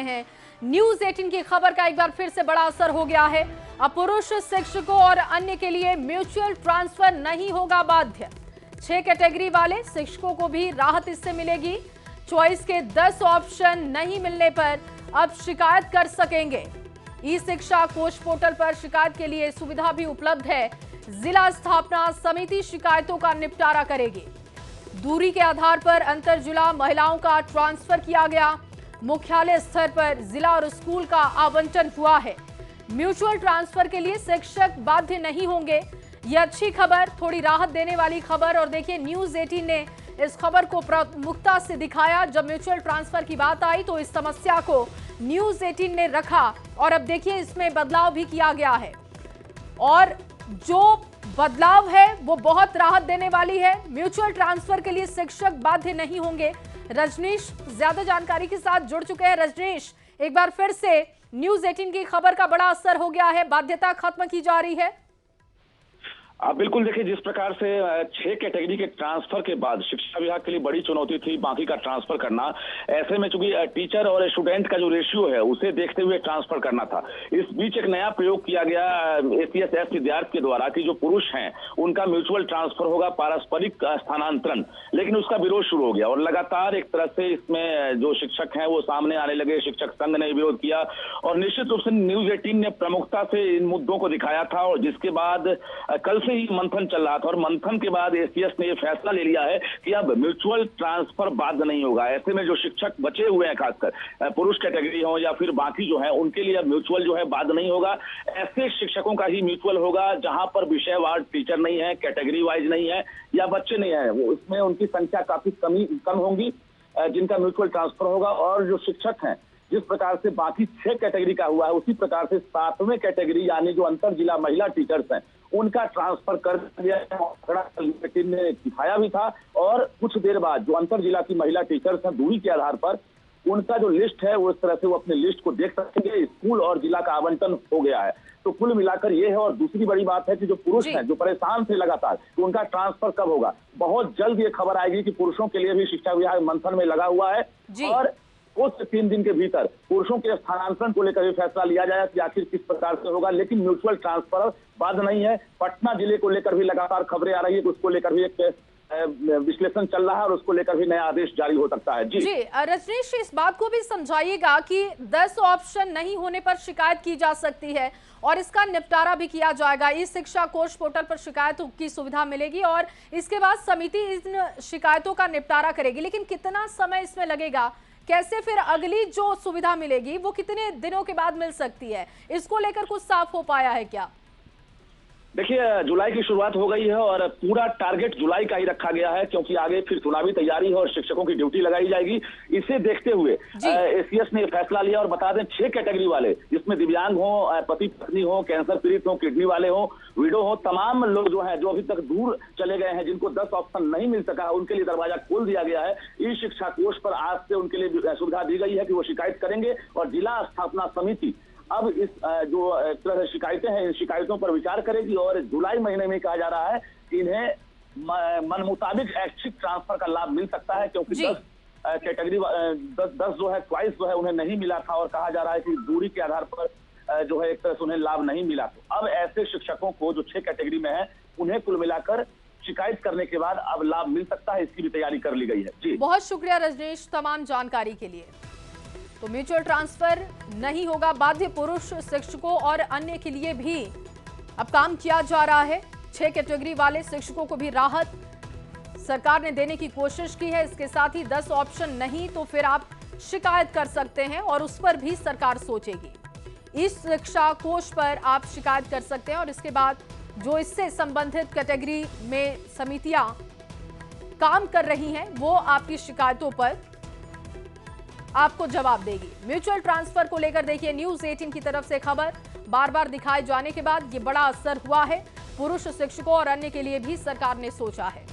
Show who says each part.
Speaker 1: हैं। न्यूज 18 की खबर का एक बार फिर से बड़ा असर हो गया है। अब पुरुष शिक्षकों और अन्य के लिए म्यूचुअल ट्रांसफर नहीं होगा बाध्य। 6 कैटेगरी वाले शिक्षकों को भी राहत इससे मिलेगी। चॉइस के 10 ऑप्शन नहीं मिलने पर अब शिकायत कर सकेंगे। ई शिक्षा कोष पोर्टल पर शिकायत के लिए सुविधा भी उपलब्ध है। जिला स्थापना समिति शिकायतों का निपटारा करेगी। दूरी के आधार पर अंतर जिला महिलाओं का ट्रांसफर किया गया। मुख्यालय स्तर पर जिला और स्कूल का आवंटन हुआ है। म्यूचुअल ट्रांसफर के लिए शिक्षक बाध्य नहीं होंगे। यह अच्छी खबर, थोड़ी राहत देने वाली खबर। और देखिए, न्यूज 18 ने इस खबर को प्रमुखता से दिखाया। जब म्यूचुअल ट्रांसफर की बात आई तो इस समस्या को न्यूज 18 ने रखा और अब देखिए इसमें बदलाव भी किया गया है और जो बदलाव है वो बहुत राहत देने वाली है। म्यूचुअल ट्रांसफर के लिए शिक्षक बाध्य नहीं होंगे। रजनीश ज्यादा जानकारी के साथ जुड़ चुके हैं। रजनीश, एक बार फिर से न्यूज 18 की खबर का बड़ा असर हो गया है, बाध्यता खत्म की जा रही है।
Speaker 2: बिल्कुल, देखिए जिस प्रकार से 6 कैटेगरी के ट्रांसफर के बाद शिक्षा विभाग के लिए बड़ी चुनौती थी बाकी का ट्रांसफर करना। ऐसे में चूंकि टीचर और स्टूडेंट का जो रेशियो है उसे देखते हुए ट्रांसफर करना था। इस बीच एक नया प्रयोग किया गया एसीएस विद्यार्थी के द्वारा कि जो पुरुष हैं उनका म्यूचुअल ट्रांसफर होगा, पारस्परिक स्थानांतरण। लेकिन उसका विरोध शुरू हो गया और लगातार एक तरह से इसमें जो शिक्षक हैं वो सामने आने लगे। शिक्षक संघ ने विरोध किया और निश्चित रूप से न्यूज 18 ने प्रमुखता से इन मुद्दों को दिखाया था। और जिसके बाद कल से ही मंथन चल रहा था और मंथन के बाद एसीएस ने यह फैसला ले लिया है कि अब म्यूचुअल ट्रांसफर बाध्य नहीं होगा। ऐसे में जो शिक्षक बचे हुए हैं, खासकर पुरुष कैटेगरी हो या फिर बाकी जो है, उनके लिए अब म्यूचुअल जो है बाध्य नहीं होगा। ऐसे शिक्षकों का ही म्यूचुअल होगा जहां पर विषय वार टीचर नहीं है, कैटेगरी वाइज नहीं है या बच्चे नहीं है। वो इसमें उनकी संख्या काफी कम होंगी जिनका म्यूचुअल ट्रांसफर होगा। और जो शिक्षक हैं, जिस प्रकार से बाकी 6 कैटेगरी का हुआ है उसी प्रकार से 7वें कैटेगरी यानी जो अंतर जिला महिला टीचर्स हैं उनका ट्रांसफर कर दिया ने दिखाया भी था। और कुछ देर बाद जो अंतर जिला की महिला टीचर्स हैं, दूरी के आधार पर उनका जो लिस्ट है वो इस तरह से वो अपने लिस्ट को देख सकेंगे। स्कूल और जिला का आवंटन हो गया है। तो कुल मिलाकर ये है। और दूसरी बड़ी बात है कि जो पुरुष हैं जो परेशान थे लगातार, तो उनका ट्रांसफर कब होगा। बहुत जल्द ये खबर आएगी कि पुरुषों के लिए भी शिक्षा विभाग मंथन में लगा हुआ है और कुछ 3 दिन के भीतर पुरुषों के स्थानांतरण को लेकर भी फैसला लिया जाएगा कि आखिर किस प्रकार से होगा। लेकिन म्यूचुअल ट्रांसफर बाध्य नहीं है। पटना जिले को लेकर भी लगातार खबरें आ रही है कि उसको लेकर भी एक विश्लेषण चल रहा है और उसको लेकर भी नया आदेश जारी हो सकता है। जी
Speaker 1: रजनीश, इस बात को भी समझाइएगा कि 10 ऑप्शन नहीं होने पर शिकायत की जा सकती है और इसका निपटारा भी किया जाएगा। ई शिक्षा कोष पोर्टल पर शिकायत की सुविधा मिलेगी और इसके बाद समिति इन शिकायतों का निपटारा करेगी। लेकिन कितना समय इसमें लगेगा, कैसे फिर अगली जो सुविधा मिलेगी वो कितने दिनों के बाद मिल सकती है, इसको लेकर कुछ साफ हो पाया है क्या?
Speaker 2: देखिए, जुलाई की शुरुआत हो गई है और पूरा टारगेट जुलाई का ही रखा गया है क्योंकि आगे फिर चुनावी तैयारी है और शिक्षकों की ड्यूटी लगाई जाएगी। इसे देखते हुए एसीएस ने फैसला लिया। और बता दें, 6 कैटेगरी वाले जिसमें दिव्यांग हो, पति पत्नी हो, कैंसर पीड़ित हो, किडनी वाले हो, विडो हो, तमाम लोग जो है जो अभी तक दूर चले गए हैं, जिनको 10 ऑप्शन नहीं मिल सका, उनके लिए दरवाजा खोल दिया गया है। ई शिक्षा कोष पर आज से उनके लिए सुविधा दी गई है कि वो शिकायत करेंगे और जिला स्थापना समिति अब इस जो तरह से शिकायतें हैं इन शिकायतों पर विचार करेगी और जुलाई महीने में कहा जा रहा है कि इन्हें मन मुताबिक ऐच्छिक ट्रांसफर का लाभ मिल सकता है क्योंकि 10 कैटेगरी 10 जो है चॉइस जो है उन्हें नहीं मिला था और कहा जा रहा है कि दूरी के आधार पर जो है एक तरह से उन्हें लाभ नहीं मिला। तो अब ऐसे शिक्षकों को जो 6 कैटेगरी में है उन्हें कुल मिलाकर शिकायत करने के बाद अब लाभ मिल सकता है। इसकी भी तैयारी कर ली गई है। जी
Speaker 1: बहुत शुक्रिया रजनीश तमाम जानकारी के लिए। तो म्यूचुअल ट्रांसफर नहीं होगा बाध्य। पुरुष शिक्षकों और अन्य के लिए भी अब काम किया जा रहा है। 6 कैटेगरी वाले शिक्षकों को भी राहत सरकार ने देने की कोशिश की है। इसके साथ ही 10 ऑप्शन नहीं तो फिर आप शिकायत कर सकते हैं और उस पर भी सरकार सोचेगी। इस शिक्षा कोष पर आप शिकायत कर सकते हैं और इसके बाद जो इससे संबंधित कैटेगरी में समितियां काम कर रही हैं वो आपकी शिकायतों पर आपको जवाब देगी। म्यूचुअल ट्रांसफर को लेकर देखिए न्यूज 18 की तरफ से खबर बार बार दिखाए जाने के बाद ये बड़ा असर हुआ है। पुरुष शिक्षकों और अन्य के लिए भी सरकार ने सोचा है।